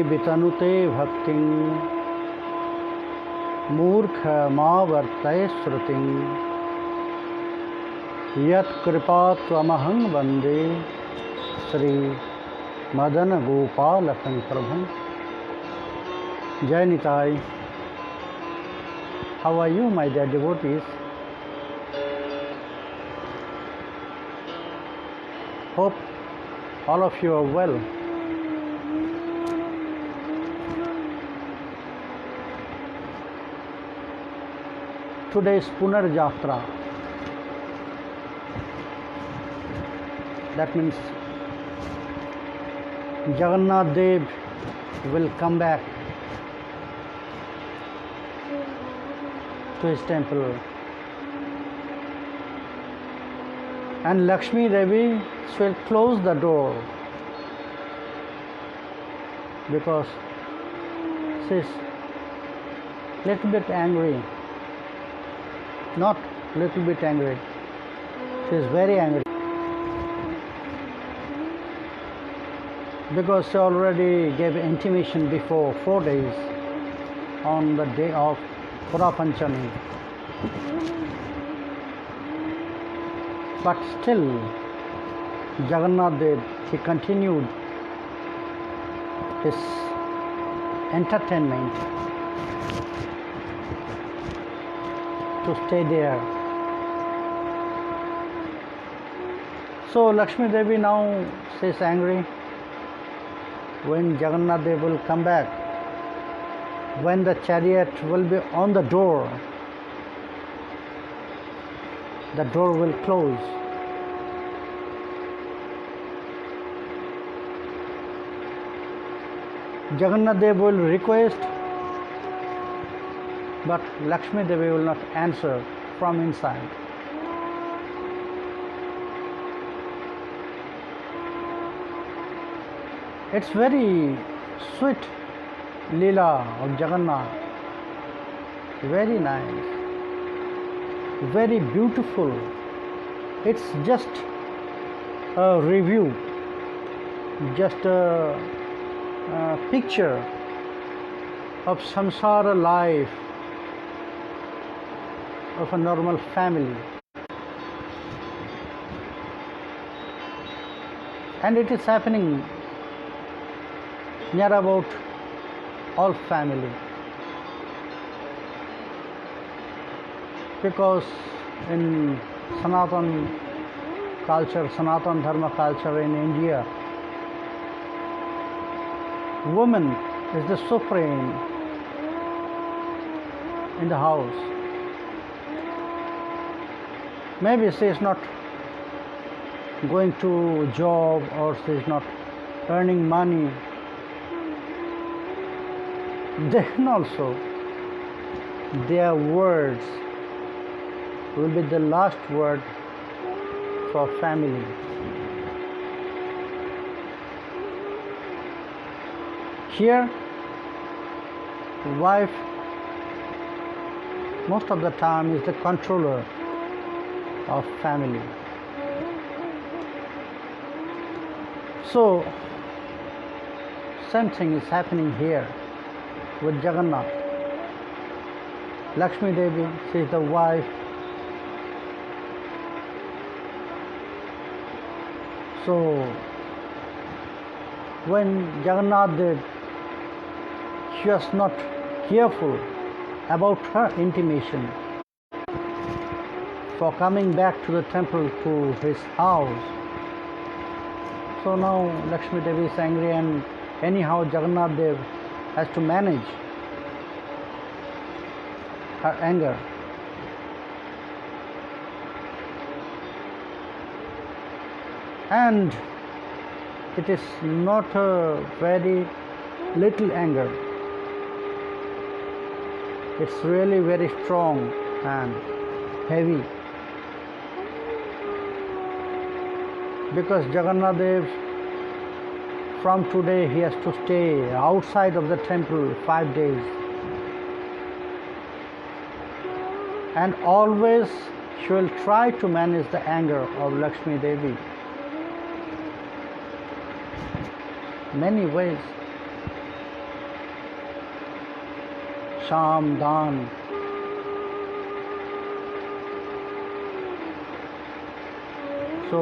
वितनुते भक्तिं मूर्खमावर्तय श्रुतिं यत्कृपात्वमहं वन्दे Shri Madan गोपालकं प्रभुं। Jai Nitai. How are you, my dear devotees? Hope all of you are well. Today is Punar Jatra. That means Jagannath Dev will come back to his temple, and Lakshmi Devi will close the door because she is little bit angry. Not little bit angry, she is very angry because she already gave intimation before 4 days on the day of Pura Panchami. But still Jagannath Dev, he continued his entertainment to stay there. So Lakshmi Devi now is angry when Jagannath Dev will come back. When the chariot will be on the door will close. Jagannath Dev will request, but Lakshmi Devi will not answer from inside. It's very sweet Leela of Jagannath, very nice, very beautiful. It's just a review, just a picture of samsara life of a normal family. And it is happening near about all family, because in Sanatan culture, Sanatan Dharma culture in India, woman is the supreme in the house. Maybe she is not going to job or she is not earning money, then also their words will be the last word for family. Here, wife most of the time is the controller of family. So, same thing is happening here with Jagannath. Lakshmi Devi, she is the wife. So, when Jagannath Dev, she was not careful about her intimation for coming back to the temple, to his house. So now Lakshmi Devi is angry, and anyhow Jagannath Dev has to manage her anger. And it is not a very little anger. It's really very strong and heavy. Because Jagannath Dev, from today he has to stay outside of the temple 5 days. And always she will try to manage the anger of Lakshmi Devi. Many ways. Shamdan. So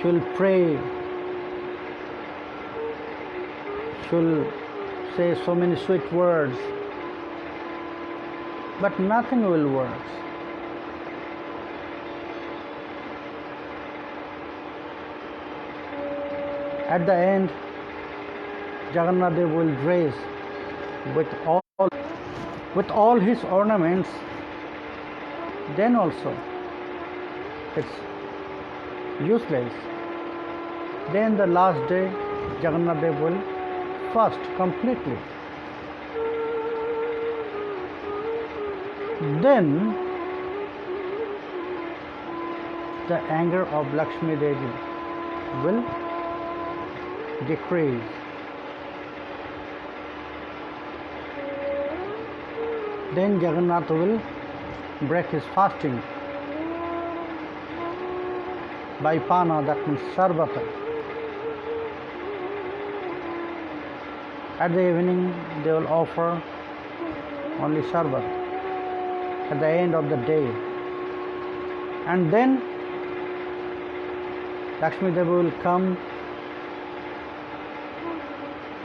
she'll pray, she'll say so many sweet words, but nothing will work. At the end, Jagannath Dev will dress with all his ornaments. Then also, it's useless. Then the last day, Jagannath Dev will fast completely. Then the anger of Lakshmi Devi will decrease. Then Jagannath will break his fasting by pana, that means sarvata. At the evening they will offer only sarvat at the end of the day, and then Lakshmi Devi will come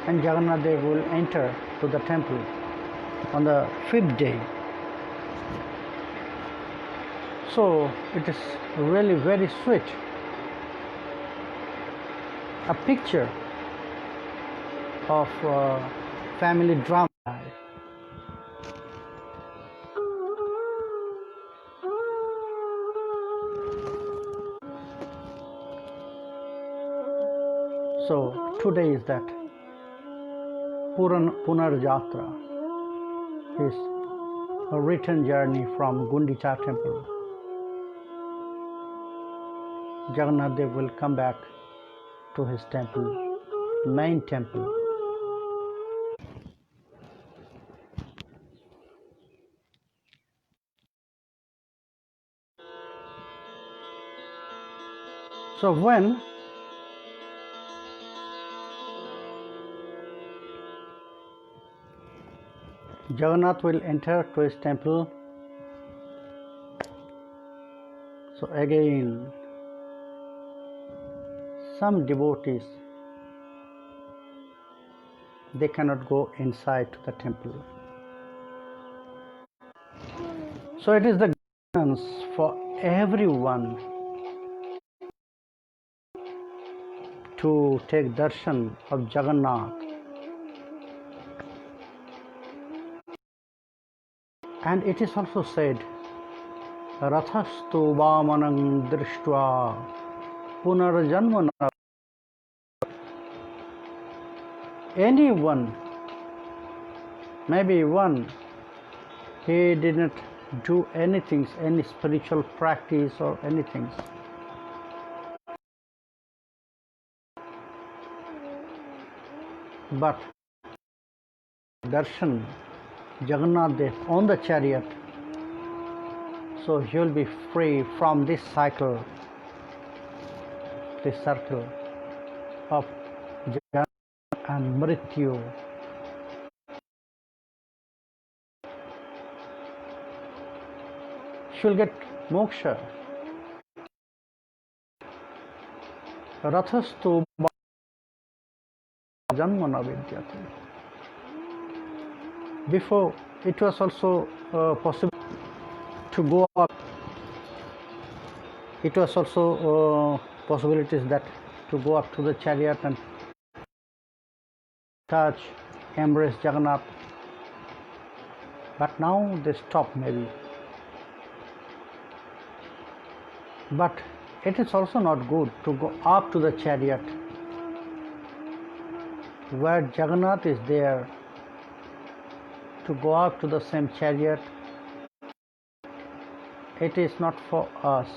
and Jagannath Dev will enter to the temple on the 5th day. So it is really very sweet, a picture of family drama. So today is that Punarjatra, is a return journey from Gundicha temple. Jagannath Dev will come back to his temple, main temple. So when Jagannath will enter to his temple, so again some devotees, they cannot go inside to the temple. So it is the guidance for everyone to take darshan of Jagannath. And it is also said, Rathastu Vamanang Drishtva Punarjanmana. Anyone, maybe one, he didn't do anything, any spiritual practice or anything, but darshan Jagannath Dev on the chariot, so he will be free from this cycle, this circle of Jnana and Mrityu. She will get moksha. Rathastu Janmana Vidyate. Before, it was also possible to go up. It was also possibilities that to go up to the chariot and touch, embrace Jagannath. But now they stop maybe. But it is also not good to go up to the chariot where Jagannath is there. To go up to the same chariot, it is not for us.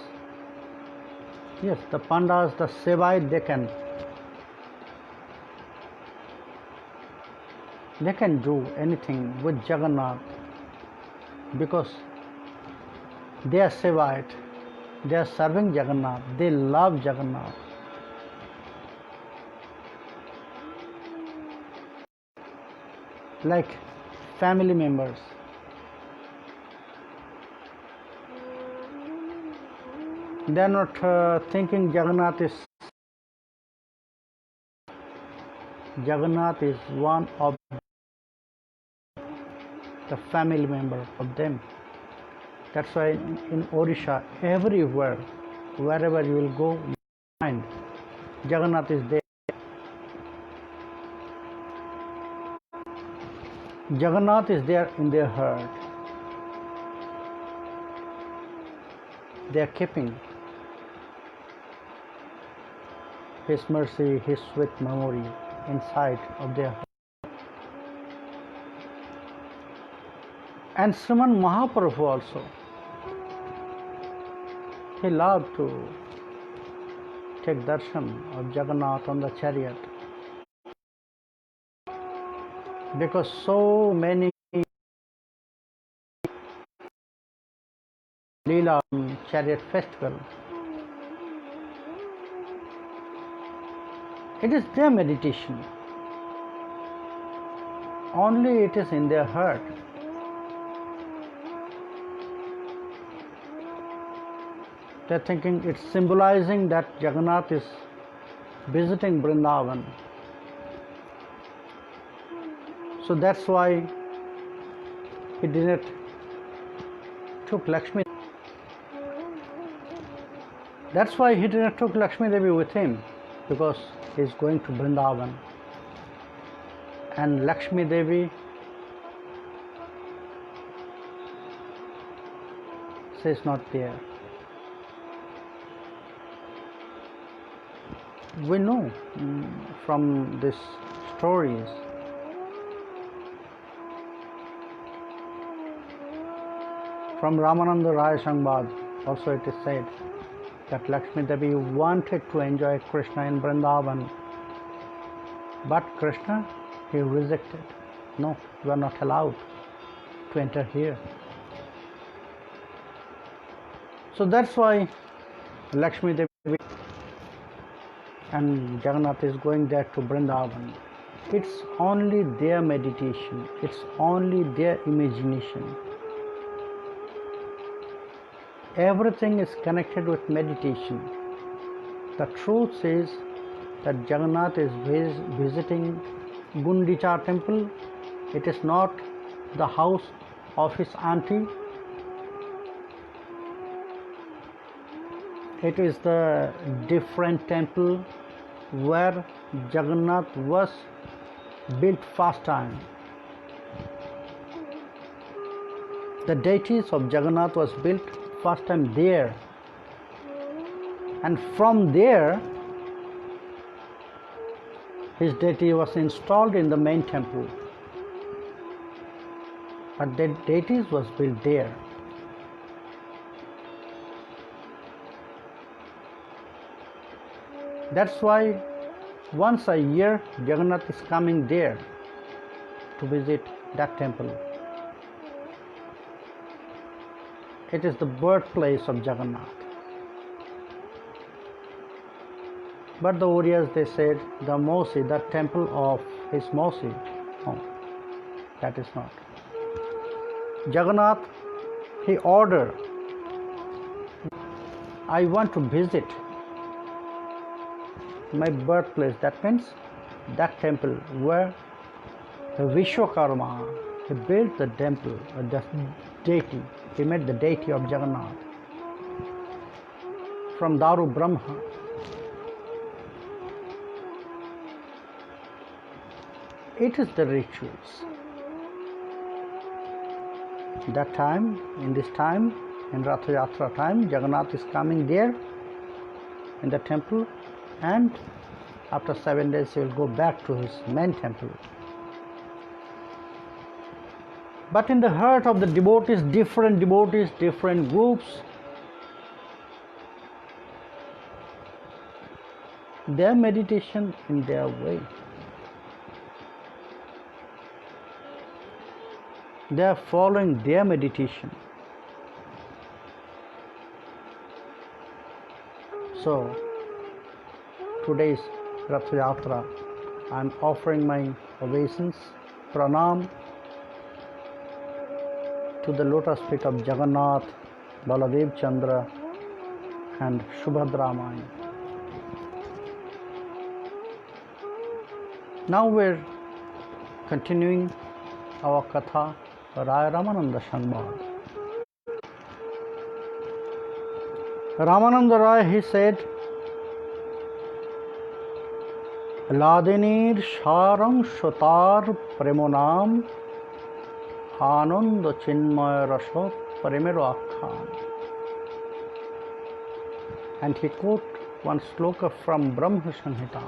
Yes, the Pandas, the Sevai, they can do anything with Jagannath because they are Sevite, they are serving Jagannath, they love Jagannath. Like family members, They are not thinking Jagannath is one of the family member of them. That's why in Odisha, everywhere, wherever you will go, you find Jagannath is there. Jagannath is there in their heart. They are keeping His mercy, His sweet memory inside of their heart. And Sriman Mahaprabhu also, he loved to take darshan of Jagannath on the chariot, because so many Leela chariot festival, it is their meditation. Only it is in their heart. They're thinking it's symbolizing that Jagannath is visiting Vrindavan. So that's why he didn't took Lakshmi. That's why he didn't took Lakshmi Devi with him, because he's going to Vrindavan. And Lakshmi Devi says not there. We know from these stories from Ramananda Raya Samvad, also it is said that Lakshmi Devi wanted to enjoy Krishna in Vrindavan, but Krishna, he rejected. No, you are not allowed to enter here. So that's why Lakshmi Devi and Jagannath is going there to Vrindavan. It's only their meditation, it's only their imagination. Everything is connected with meditation. The truth is that Jagannath is visiting Gundicha temple. It is not the house of his auntie. It is the different temple where Jagannath was built first time. The deities of Jagannath was built first time there, and from there his deity was installed in the main temple, but the deities was built there. That's why once a year Jagannath is coming there to visit that temple. It is the birthplace of Jagannath. But the Orias, they said the Mosi, the temple of his Mosi. No, that is not. Jagannath, he ordered, I want to visit my birthplace. That means that temple where the Vishwakarma, he built the temple, the deity. He made the deity of Jagannath from Daru Brahma. It is the rituals. That time, in this time, in Rath Yatra time, Jagannath is coming there in the temple, and after 7 days he will go back to his main temple. But in the heart of the devotees, different groups, their meditation in their way. They are following their meditation. So, today's Rath Yatra, I am offering my obeisance, pranam to the lotus feet of Jagannath, Baladev Chandra, and Subhadra Maya. Now we're continuing our Katha, Raya Ramananda Samvad. Ramananda Raya, he said, Ladinir Sharam Shotar Premonam Anand Chinmaya Rasho Premero Akhan. And he quote one sloka from Brahma Samhita.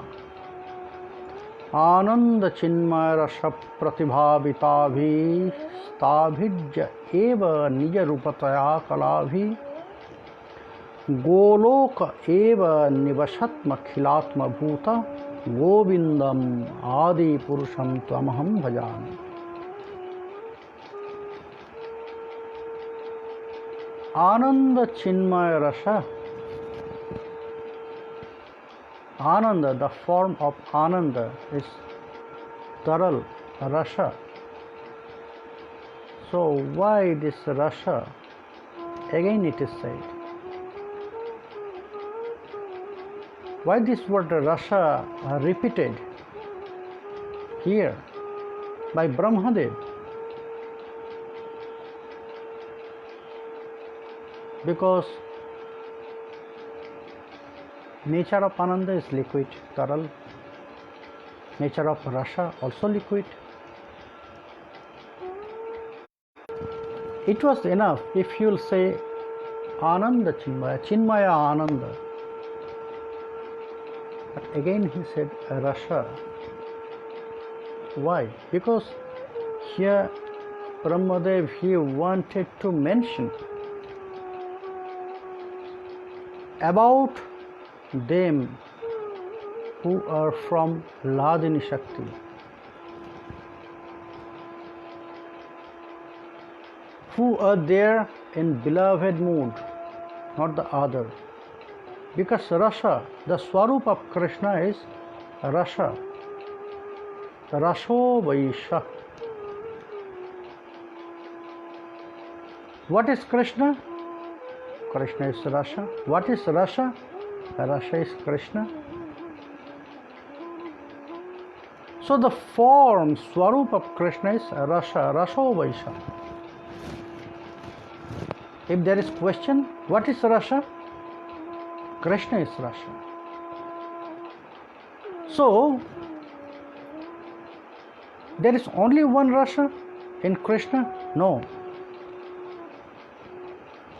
Anand Chinmaya Rasha Pratibhavitavhi Stabhijya Eva Nija Rupataya Kalavhi Golok Eva Nivashatma Khilatma Bhuta Govindam Adi Purusham Tvamaham Bhajami. Ananda Chinmaya Rasa. Ananda, the form of Ananda is Taral, Rasa. So why this Rasa? Again it is said. Why this word Rasa repeated here by Brahmadev? Because nature of Ananda is liquid, Taral. Nature of Rasa also liquid. It was enough if you'll say Ananda Chinmaya, Chinmaya Ananda. But again he said Rasa. Why? Because here Brahmadev, he wanted to mention about them who are from Ladini Shakti, who are there in beloved mood, not the other. Because Rasa, the Swarup of Krishna is Rasa, Raso Vaisha. What is Krishna? Krishna is Rasa. What is Rasa? Rasa is Krishna. So the form, Swarup of Krishna is Rasa, Raso Vaisha. If there is question, what is Rasa? Krishna is Rasa. So there is only one Rasa in Krishna? No.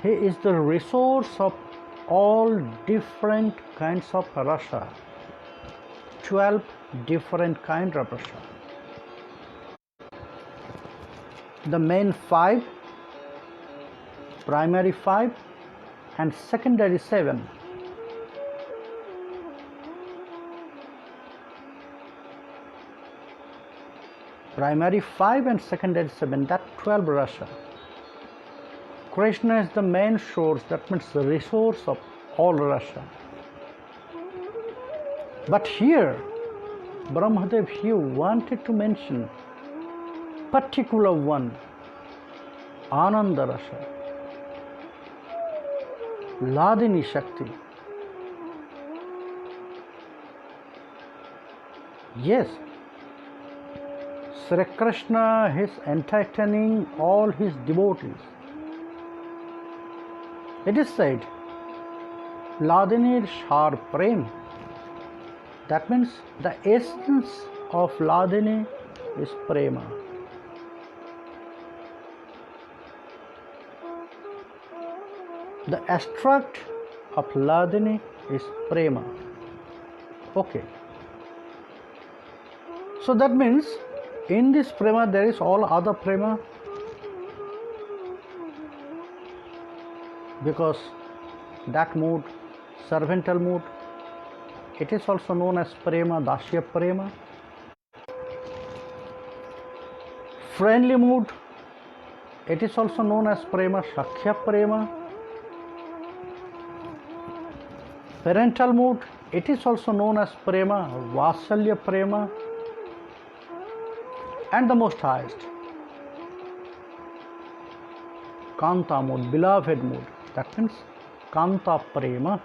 He is the resource of all different kinds of Rasa. 12 different kinds of Rasa. The main 5, primary 5 and secondary 7. Primary 5 and secondary 7, that 12 Rasa. Krishna is the main source, that means the resource of all Rasa. But here, Brahmadev, he wanted to mention particular one, Ananda Rasa, Ladini Shakti. Yes, Sri Krishna is entertaining all his devotees. It is said, Ladini Shar Prem. That means the essence of Ladini is Prema. The extract of Ladini is Prema. Okay. So that means in this Prema there is all other Prema. Because that mood, servantal mood, it is also known as Prema, Dasya Prema. Friendly mood, it is also known as Prema, Sakhya Prema. Parental mood, it is also known as Prema, Vasalya Prema. And the most highest, Kanta mood, beloved mood. That means Kanta Prema.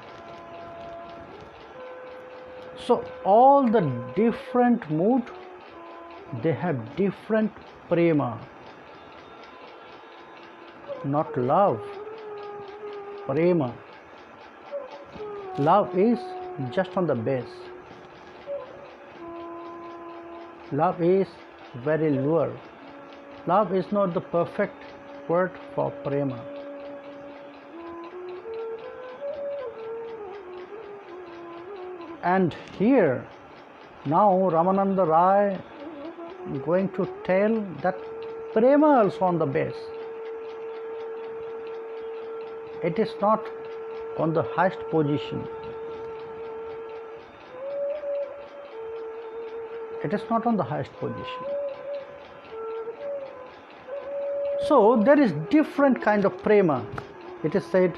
So all the different mood, they have different prema. Not love, prema. Love is just on the base. Love is very lower. Love is not the perfect word for prema. And here now Ramananda Raya is going to tell that prema also on the base. It is not on the highest position. It is not on the highest position. So there is different kind of prema. It is said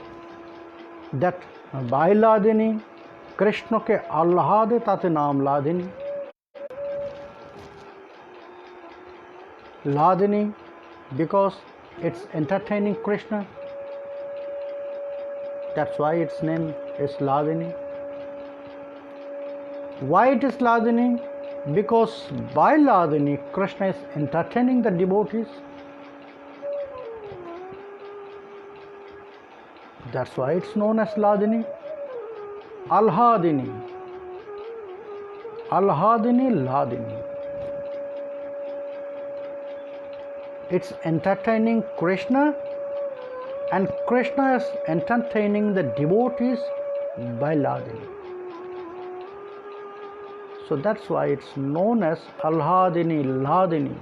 that Bailadini Krishna के आह्लादे ताते नाम Ladini. Ladini because it's entertaining Krishna. That's why its name is Ladini. Why it is Ladini? Because by Ladini, Krishna is entertaining the devotees. That's why it's known as Ladini. Alhadini. Alhadini, Ladini. It's entertaining Krishna, and Krishna is entertaining the devotees by Ladini. So that's why it's known as Alhadini, Ladini.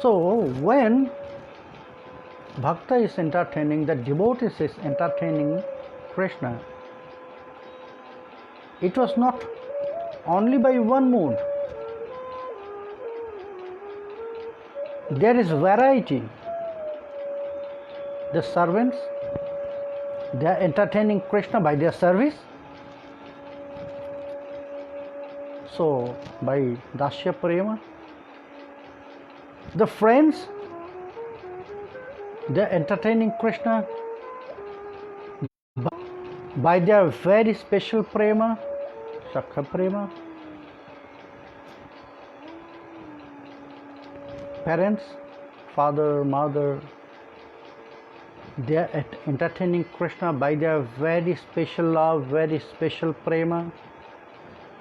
So when Bhakta is entertaining, the devotees is entertaining Krishna, it was not only by one mood. There is variety. The servants, they are entertaining Krishna by their service. So by Dasya Prema. The friends, they are entertaining Krishna by their very special prema, Sakha Prema. Parents, father, mother, they are entertaining Krishna by their very special love, very special prema,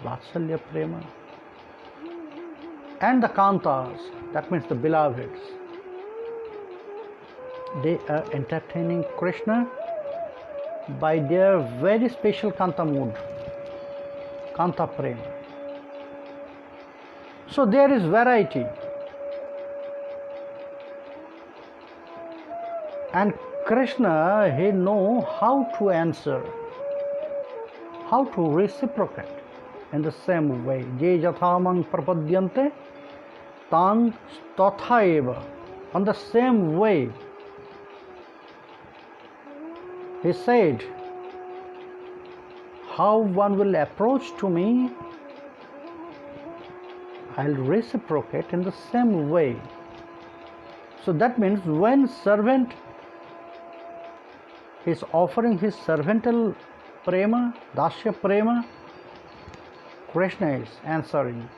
Vatsalya Prema. And the Kantas, that means the beloveds, they are entertaining Krishna by their very special Kanta mood, Kanta Prema. So there is variety. And Krishna, he know how to answer, how to reciprocate in the same way. Je jathamang prapadyante tang tathaeva. On the same way, he said, how one will approach to me, I'll reciprocate in the same way. So that means when servant is offering his servantal prema, Dasya Prema, Krishna is answering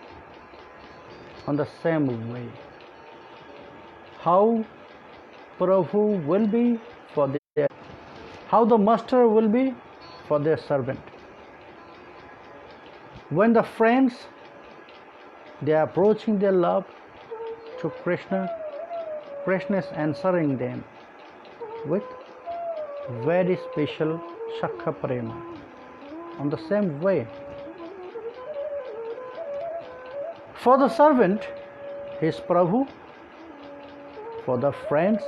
on the same way. How Prabhu will be for their, how the master will be for their servant. When the friends, they are approaching their love to Krishna, Krishna is answering them with very special Shakha Prema. On the same way, for the servant, his Prabhu. For the friends,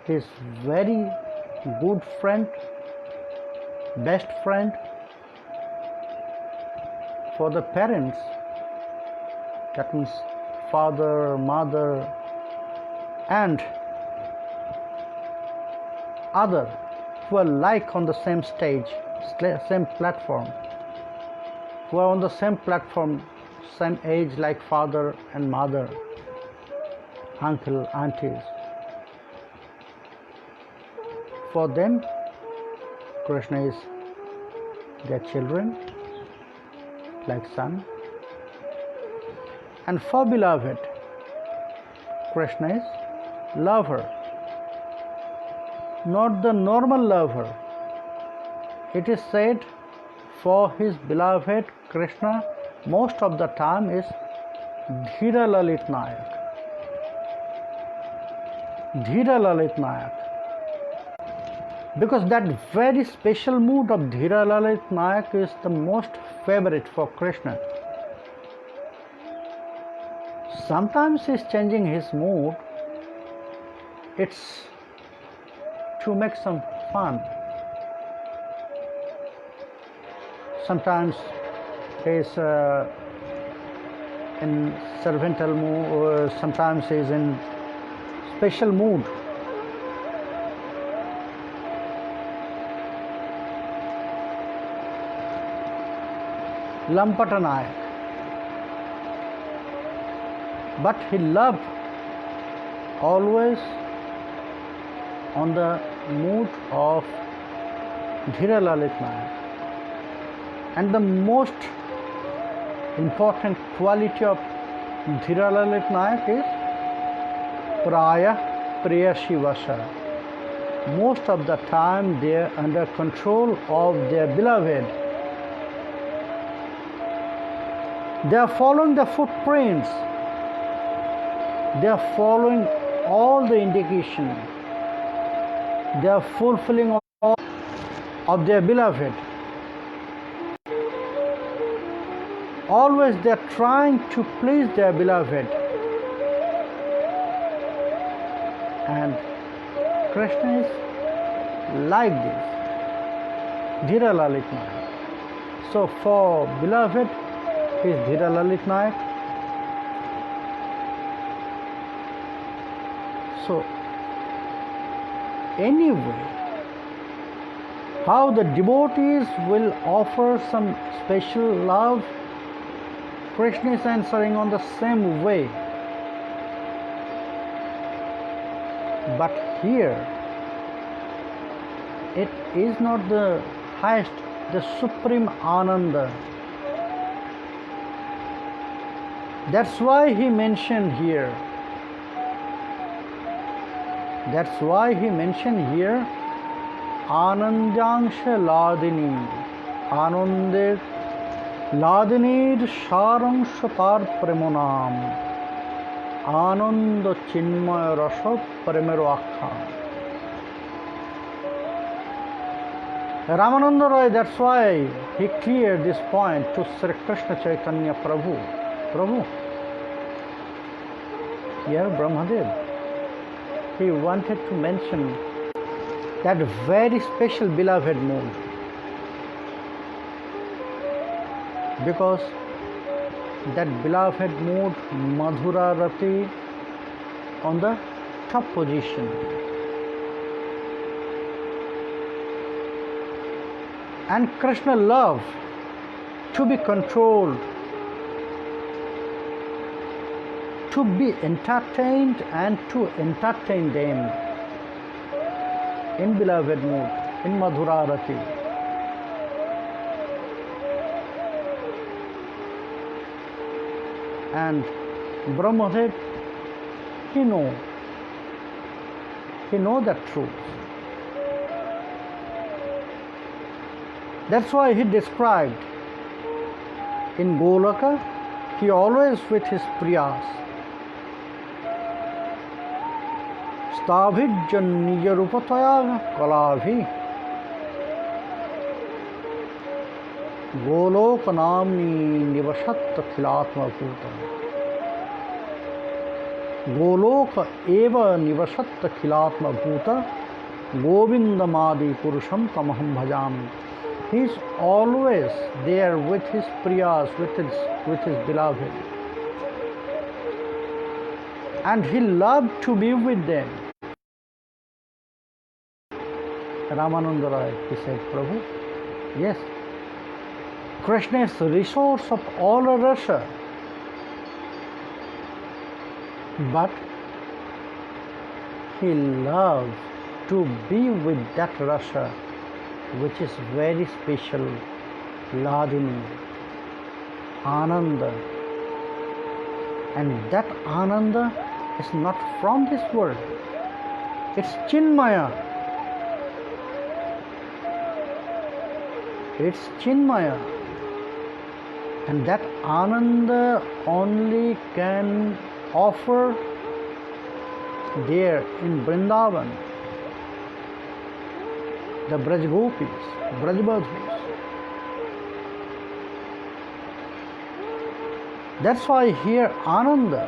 his very good friend, best friend. For the parents, that means father, mother, and other who are like on the same stage, same platform, who are on the same platform, same age like father and mother, uncle, aunties. For them, Krishna is their children, like son. And for beloved, Krishna is lover, not the normal lover. It is said for his beloved Krishna most of the time is Dhira Lalit Nayak. Dhira Lalit Nayak. Because that very special mood of Dhira Lalit Nayak is the most favorite for Krishna. Sometimes he's changing his mood. It's to make some fun. Sometimes he's in servantal mood, or sometimes he's in special mood. Lampatanayak. But he loved always on the mood of Dhira Lalit Nayak. And the most important quality of Dhira Lalit Nayak is Raya Priyashivasa. Most of the time they are under control of their beloved. They are following the footprints. They are following all the indications. They are fulfilling all of their beloved. Always they are trying to please their beloved. And Krishna is like this, Dhira Lalit Nayak. So for beloved, he is Dhira Lalit Nayak. So anyway, how the devotees will offer some special love, Krishna is answering on the same way. But here, it is not the highest, the supreme Ananda. That's why he mentioned here. That's why he mentioned here Anandangsha Ladini. Anandir Ladinir Sharangshatar Premonam. Ananda Chinmaya Rasa Paramero Akha. Ramananda Roy, that's why he cleared this point to Sri Krishna Chaitanya Prabhu. Prabhu, here Brahmadev, he wanted to mention that very special beloved mood, because that beloved mood, Madhura Rati, on the top position. And Krishna love to be controlled, to be entertained and to entertain them in beloved mood, in Madhura Rati. And Brahmadev, he know that truth. That's why he described in Golaka, he always with his priyas. Stabhijjaniya rupataya kalavhi Golokanamni nivashat khilatma bhuta. Goloka eva nivashat khilatma bhuta Govindamadi purusham tamaham bhajami. He is always there with his priyas, with his beloved. And he loved to be with them. Ramananda Roy, he said, Prabhu, yes, Krishna is the resource of all rasa. But he loves to be with that rasa which is very special, Ladini, Ananda. And that Ananda is not from this world. It's Chinmaya. It's Chinmaya. And that Ananda only can offer there in Vrindavan, the Braj Gopis, Brajbadhus. That's why here Ananda,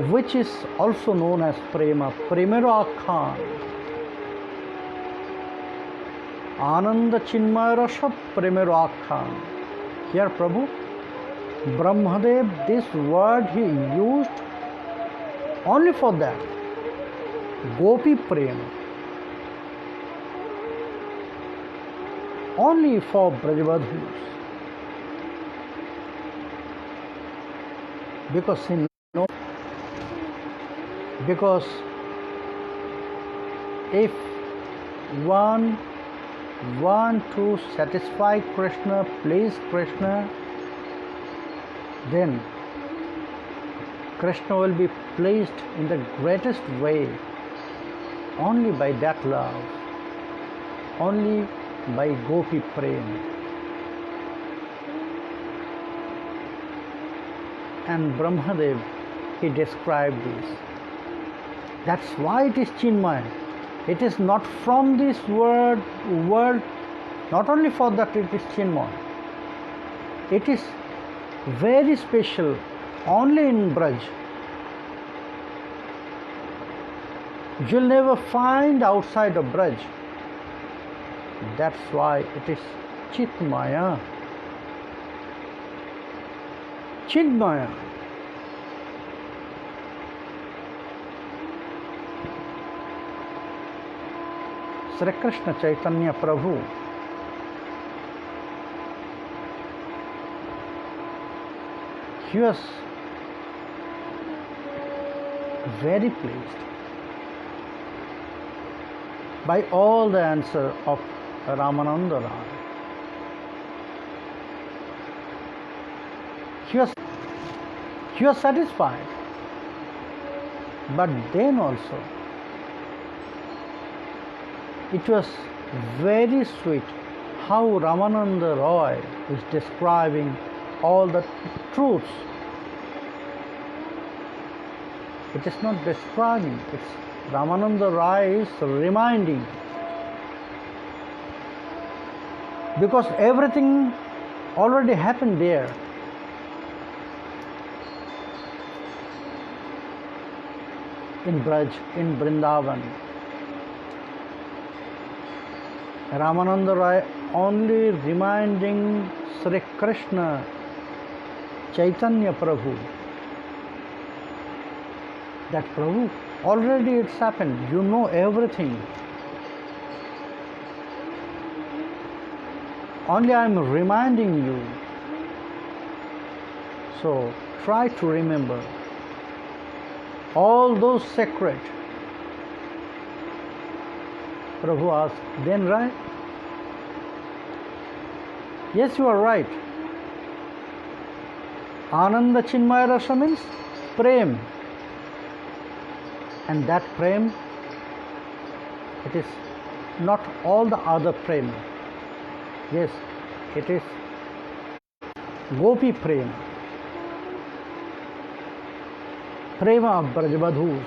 which is also known as Prema, Premero Akhan, Ananda Chinmaya Rasa Premero Akhan. Here Prabhu, Brahmadev, this word he used only for that, Gopi Prema, only for Brajbadhus. Because he knows, because if one want to satisfy Krishna, please Krishna, then Krishna will be pleased in the greatest way only by that love, only by Gopi Prema. And Brahmadev, he described this. That's why it is Chinmaya. It is not from this world, not only for that it is Chinmaya. It is very special only in Braj. You'll never find outside of Braj. That's why it is Chitmaya. Chinmaya. Sri Krishna Chaitanya Prabhu, he was very pleased by all the answer of Ramananda Raya. He was satisfied. But then also, it was very sweet how Ramananda Roy is describing all the truths. It is not describing, it's Ramananda Roy is reminding. Because everything already happened there. In Braj, in Vrindavan. Ramananda Roy only reminding Sri Krishna Chaitanya Prabhu that Prabhu, already it's happened, you know everything. Only I am reminding you. So try to remember all those sacred. Prabhu asked, then right? Yes, you are right. Ananda Chinmaya Rasa means Prem. And that Prem, it is not all the other Prem. Yes, it is Gopi Prem. Prema of Brajbadhus.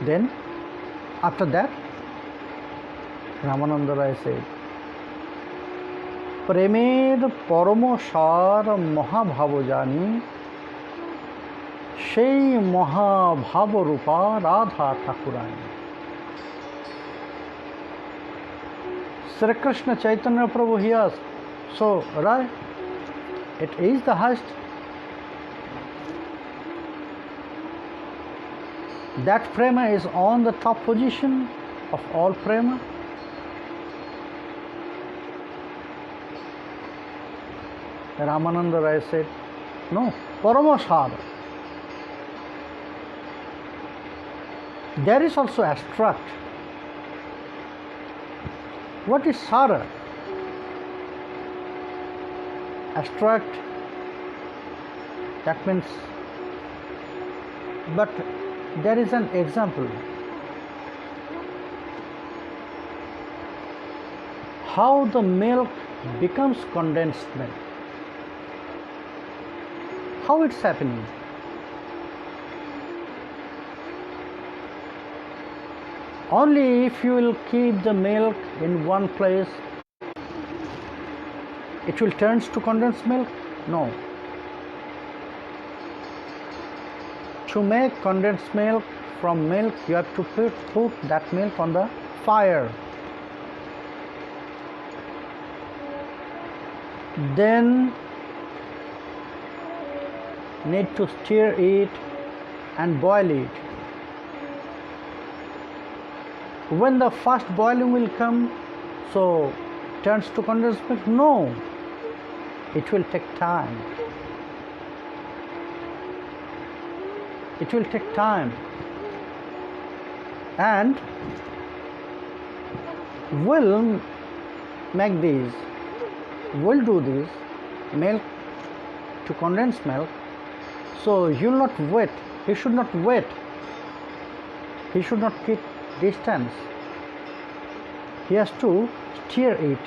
Then, after that, Ramananda Roy said, Premer Paramosar Mahabhavojani Shei Mahabhavarupa Radha Thakurani. Sri Krishna Chaitanya Prabhu, he asked, so, right, it is the highest. That prema is on the top position of all prema. Ramananda Roy said, no, Paramasada. There is also abstract. What is Sara? Abstract, that means, but there is an example. How the milk becomes condensed milk. How it's happening? Only if you will keep the milk in one place, it will turn to condensed milk? No. To make condensed milk from milk, you have to put that milk on the fire. Then need to stir it and boil it. When the first boiling will come, so turns to condensed milk? No, it will take time. It will take time, and will make these, will do this milk to condensed milk. So you will not wait. He should not wait. He should not keep distance. He has to stir it.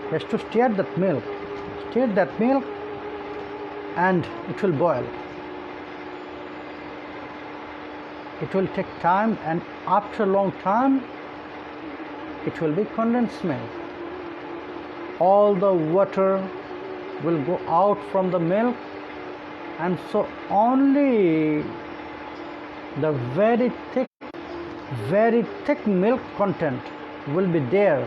He has to stir that milk. Stir that milk, and it will boil. It will take time, and after a long time, it will be condensed milk. All the water will go out from the milk, and so only the very thick milk content will be there,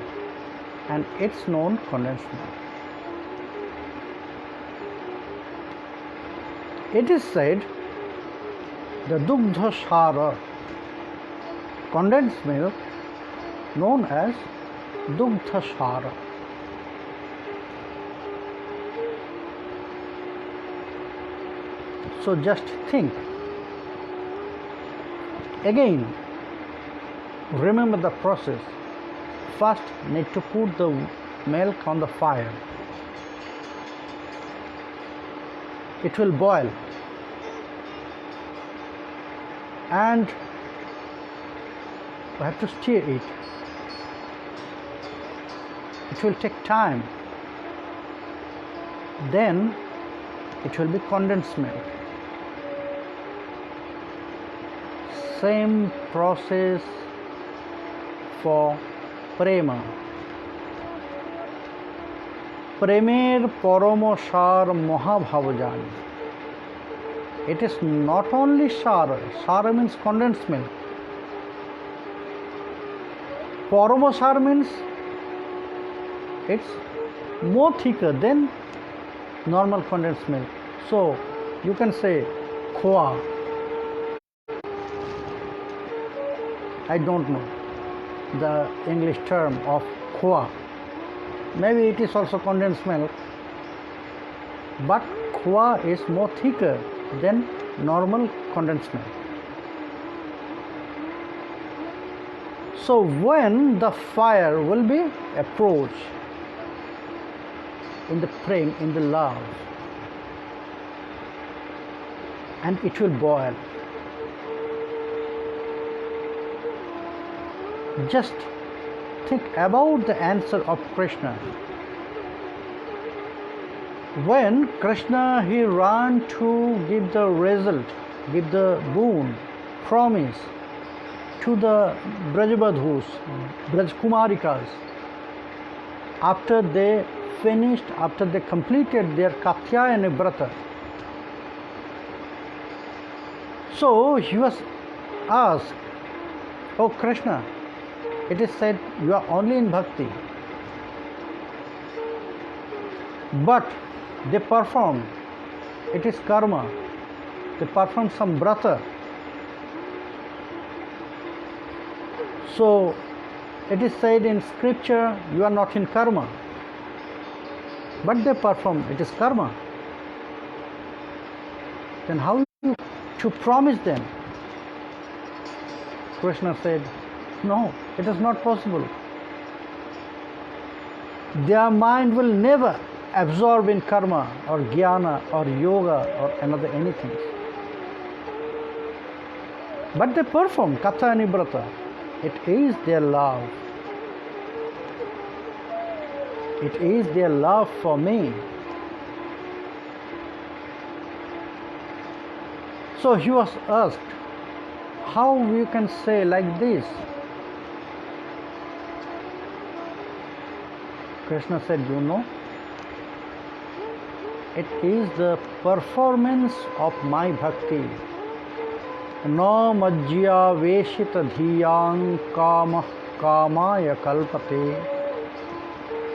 and it's known condensed milk. It is said the dugdha shara, condensed milk, known as dugdha shara. So just think. Again, remember the process. First, need to put the milk on the fire. It will boil, and we have to stir it. It will take time. Then it will be condensed milk. Same process for prema. Premer poromo sar mohabhavajan. It is not only sara. Sara means condensed milk. Poromo sar means it's more thicker than normal condensed milk. So you can say khoa. I don't know the English term of khoa. Maybe it is also condensed milk, but khoa is more thicker than normal condensed milk. So when the fire will be approached in the flame, in the love, and it will boil. Just think about the answer of Krishna. When Krishna, he ran to give the result, give the boon, promise to the Brajabadhus, Brajkumarikas, after they finished, after they completed their Katyayana Vrata. So he was asked, "Oh Krishna, it is said you are only in bhakti, but they perform, it is karma, they perform some vrata. So it is said in scripture you are not in karma, but they perform, it is karma. Then how to promise them. Krishna said, no, it is not possible. Their mind will never absorb in karma or jnana or yoga or another anything. But they perform katha anibrata. It is their love. It is their love for me. So he was asked, how you can say like this? Krishna said, you know, it is the performance of my bhakti. No majjya veshita dhiyang kama kamaya kalpate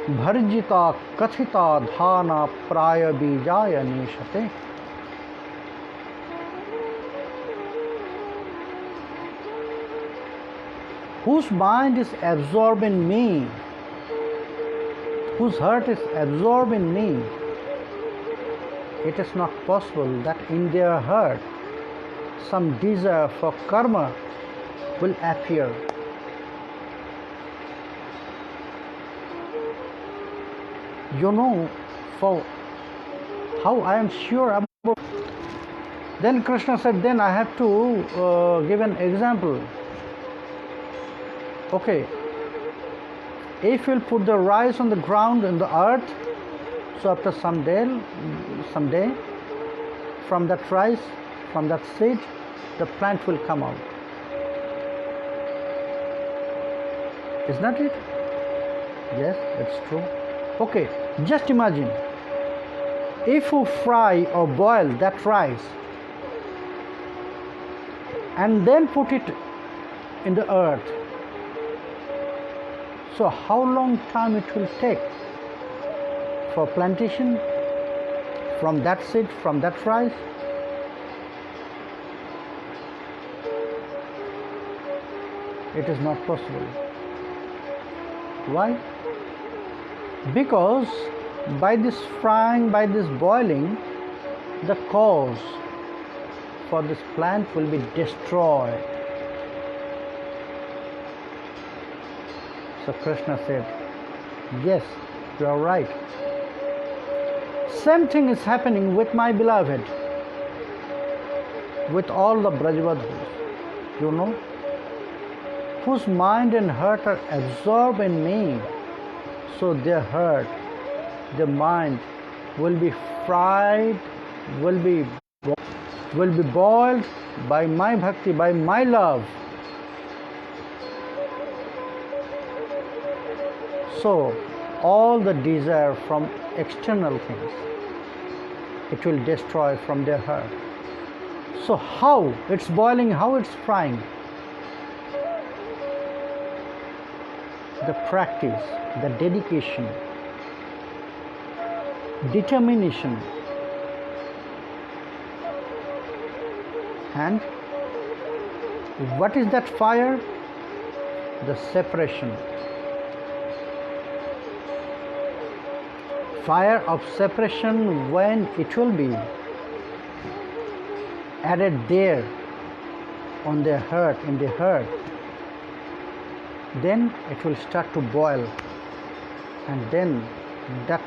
bharjita kathita dhana praya bijaya nishate. Whose mind is absorbed in me, whose heart is absorbed in me, it is not possible that in their heart some desire for karma will appear. You know, for how I am sure about. Then Krishna said, then I have to give an example. Okay, if you'll put the rice on the ground in the earth, so after some day, from that rice, from that seed, the plant will come out. Isn't that it? Yes, it's true. Okay, just imagine, if you fry or boil that rice and then put it in the earth, so how long time it will take for plantation from that seed, from that rice? It is not possible. Why? Because by this frying, by this boiling, the cause for this plant will be destroyed. So Krishna said, yes, you are right. Same thing is happening with my beloved, with all the Brajavadhus, you know, whose mind and heart are absorbed in me. So their heart, their mind will be fried, will be boiled by my bhakti, by my love. So all the desire from external things, it will destroy from their heart. So how it's boiling, how it's frying? The practice, the dedication, determination, and what is that fire? The separation. Fire of separation, when it will be added there on their heart, in the heart, then it will start to boil, and then that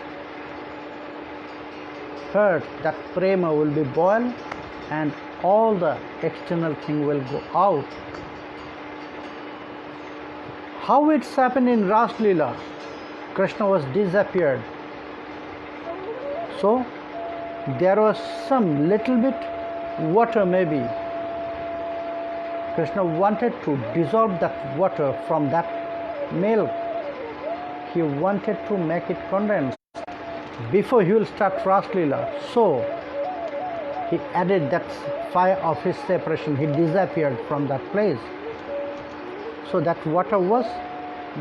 heart, that prema will be boiled, and all the external thing will go out. How it's happened in Ras Leela? Krishna was disappeared. So there was some little bit water maybe. Krishna wanted to dissolve that water from that milk. He wanted to make it condensed before he will start Ras Leela. So he added that fire of his separation. He disappeared from that place. So that water was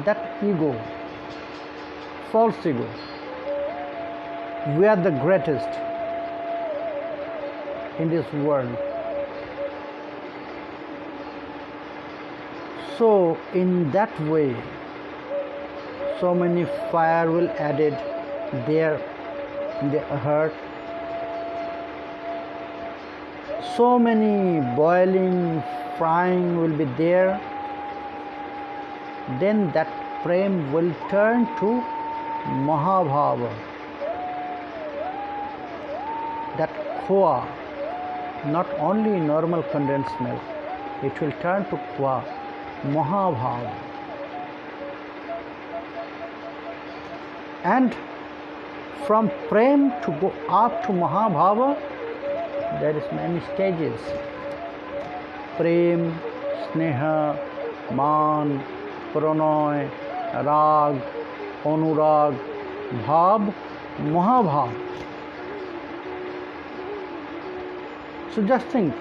that ego, false ego. We are the greatest in this world. So in that way, so many fire will added there in the heart. so many boiling, frying will be there, then that prem will turn to Mahabhava. That khoa, not only normal condensed milk, it will turn to khoa, Mahabhava. And from prem to go up to Mahabhava, there is many stages. Prem, Sneha, Man, Pranoy, Rag, Anurag, Bhav, Mahabhav. So just think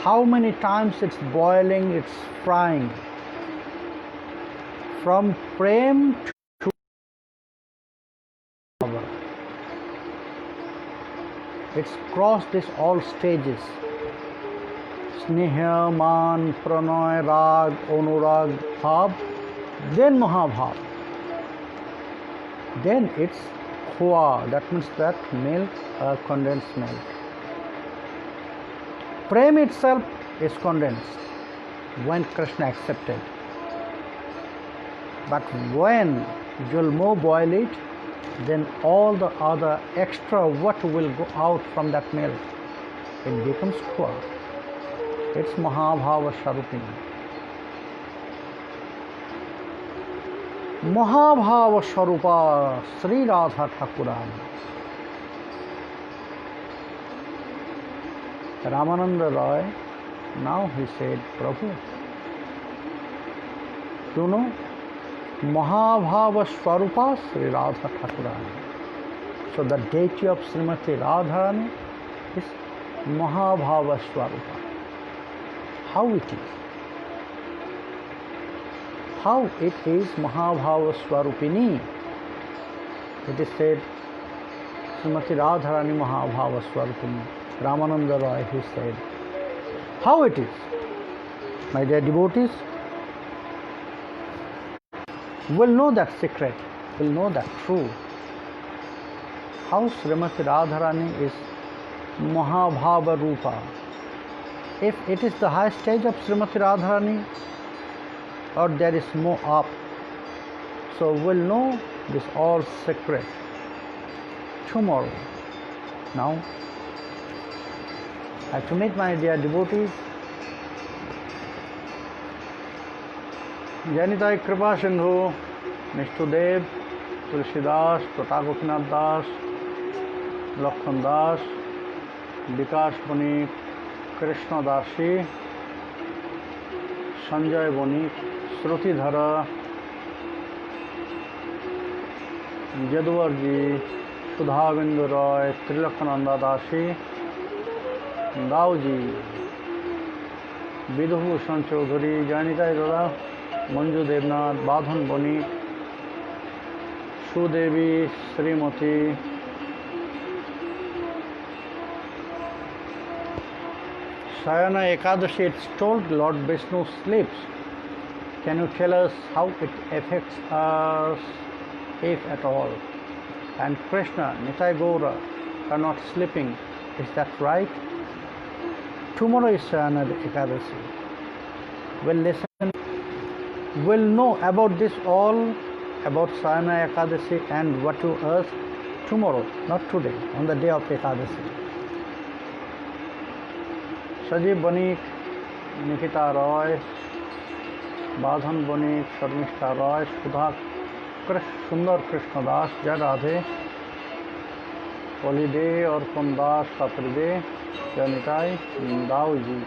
how many times it's boiling, it's frying. From prem to Bhava. It's crossed this all stages. Sneha, Man, Pranoy, Rag, Anurag, Bhav, then Mahabhav. Then it's khoa, that means that milk, condensed milk. Prem itself is condensed when Krishna accepted. But when you'll more boil it, then all the other extra what will go out from that milk, it becomes khoa. It's Mahabhava Swarupini. Mahabhava Swarupa Sri Radha Thakurani. Ramananda Roy, now he said, Prabhu, you know, Mahabhava Swarupa Sri Radha Thakurani. So the deity of Srimati Radharani is Mahabhava Swarupa. How it is? How it is Mahabhava Swarupini? It is said, Srimati Radharani Mahabhava Swarupini. Ramananda Roy, he said. How it is? My dear devotees, will know that secret, will know that true. How Srimati Radharani is Mahabhava Rupa. If it is the high stage of Srimati Radharani, or there is more up, so we'll know this all secret tomorrow. Now, I have to meet my dear devotees. Janitai Kripa Sindhu, Nishtudev, Tulsidas, Pratagothinath Das, Lakhan Das, Vikas Bonik, Krishna Dasi, Sanjay Bonik, Shruti Dhara, Jaduvarji, Sudhavindu Roy, Trilakhananda Dasi, Dauji, Vidubhushan Chaudhary, Janitai Dada, Manju Devnath, Badhan Bonik, Sudevi, Srimati, Sayana Ekadashi, it's told Lord Vishnu sleeps. Can you tell us how it affects us, if at all? And Krishna, Nitai Gaura are not sleeping. Is that right? Tomorrow is Sayana Ekadashi. We'll listen. We'll know about this all, about Sayana Ekadashi and what to ask tomorrow, not today, on the day of Ekadashi. Sajeev Bonik, Nikita Roy, Badhan Bonik, Sharmishta Roy, Sudha Sundar Krishna Das, Jai Radhe, Polide और Kundas Katride, Janitai, Dauji.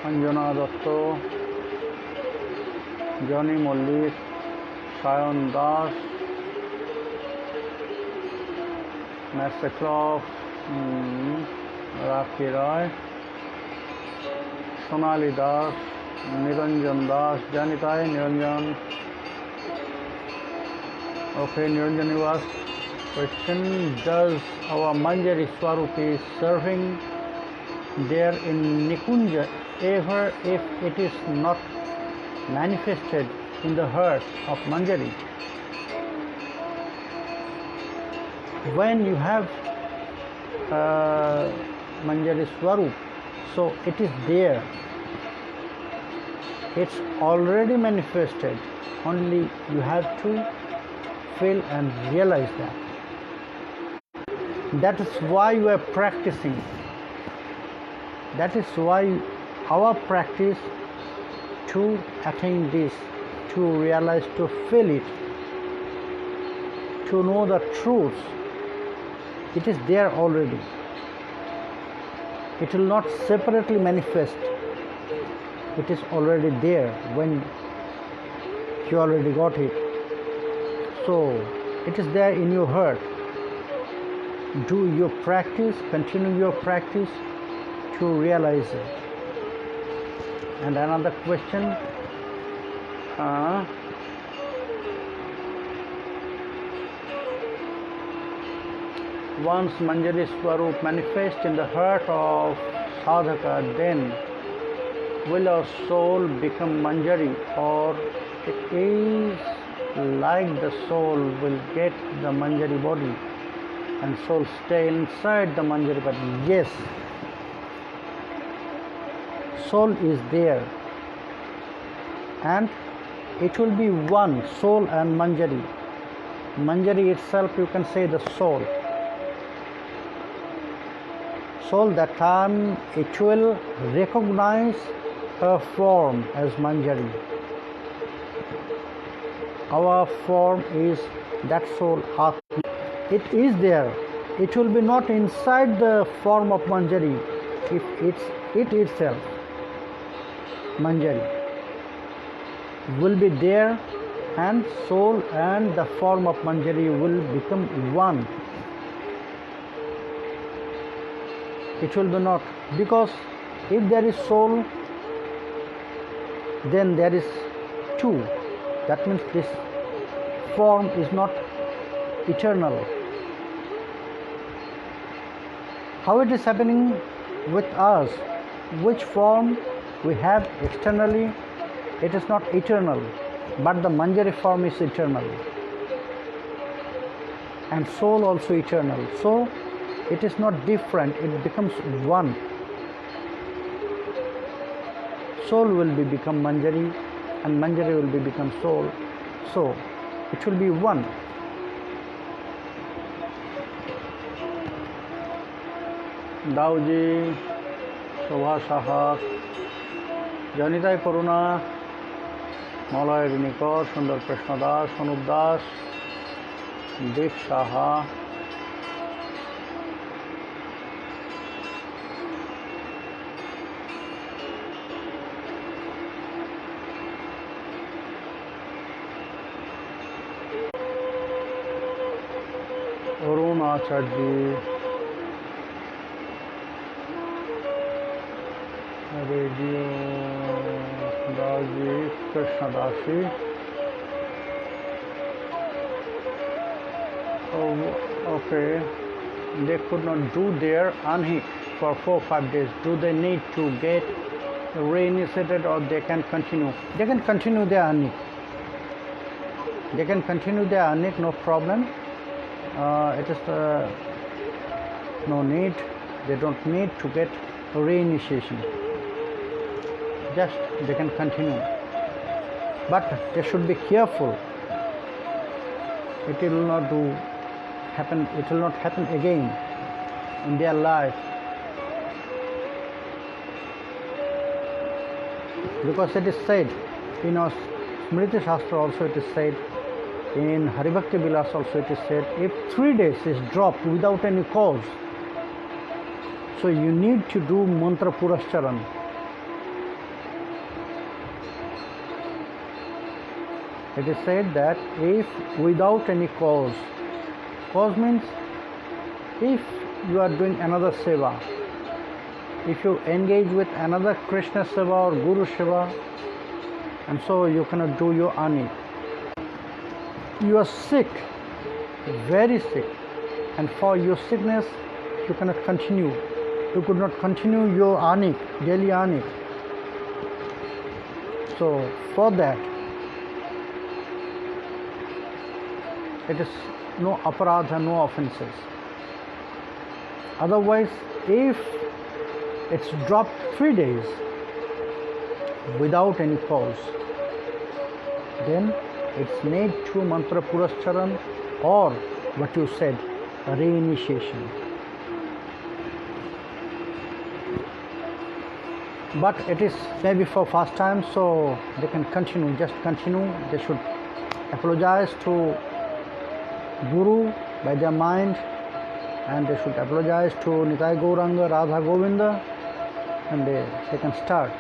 Anjana Datto, Johnny Mollik, Sayan Das, Mastercloth, Rakhi Roy, Sonali Das, Niranjan Das, Janitai Niranjan. Okay, Niranjan, you ask question, does our Manjari Swarupi serving there in Nikunja ever if it is not manifested in the heart of Manjari? when you have Manjari Swarup, so it is there, it's already manifested, only you have to feel and realize that. That is why you are practicing. That is why our practice to attain this, to realize, to feel it, to know the truth. It is there already. It will not separately manifest. It is already there when you already got it. So it is there in your heart. Do your practice, continue your practice to realize it. And another question, once Manjari Swarup manifests in the heart of sadhaka, then will our soul become Manjari, or it is like the soul will get the Manjari body and soul stay inside the Manjari body? Yes, soul is there and it will be one, soul and Manjari. Manjari itself, you can say the soul. Soul, that time it will recognize her form as Manjari. Our form is that soul, Atma. It is there. It will be not inside the form of Manjari. If it's it itself, Manjari, will be there, and soul and the form of Manjari will become one. It will be not, because if there is soul, then there is two. That means this form is not eternal. How it is happening with us? Which form we have externally, it is not eternal, but the Manjari form is eternal, and soul also eternal. So it is not different, it becomes one. Soul will become Manjari and Manjari will become soul. So it will be one. Dauji, Shobha Saha, Janitai Karuna, Malay Rinikar, Sundar Krishna Das, Anup Das, Deep Saha, Arun Acharya, radio Dasi, Krishna दासी, okay, they could not do their anhik for 4-5 days. Do they need to get reinitiated, or they can continue? They can continue their anhik. They can continue their anhik, no problem. It is no need. They don't need to get reinitiation. Just they can continue, but they should be careful. It will not happen. It will not happen again in their life, because it is said in our Smriti Shastra also. It is said in Haribhakti Vilas also. It is said, if 3 days is dropped without any cause, so you need to do mantra purascharan. It is said that if without any cause means if you are doing another seva, if you engage with another Krishna seva or Guru seva, and so you cannot do your ani. You are sick, very sick, and for your sickness you cannot continue. You could not continue your anik, daily anik. So for that, it is no aparadha, no offenses. Otherwise, if it's dropped 3 days without any cause, then it's need to mantra purascharan or what you said, reinitiation. But it is maybe for first time, so they can continue, just continue. They should apologize to Guru by their mind, and they should apologize to Nitai Gauranga, Radha Govinda, and they can start.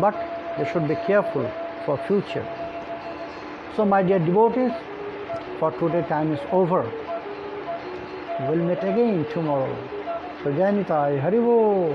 But they should be careful for future. So my dear devotees, for today time is over. We'll meet again tomorrow. So Jai Nitai, Hari Bol.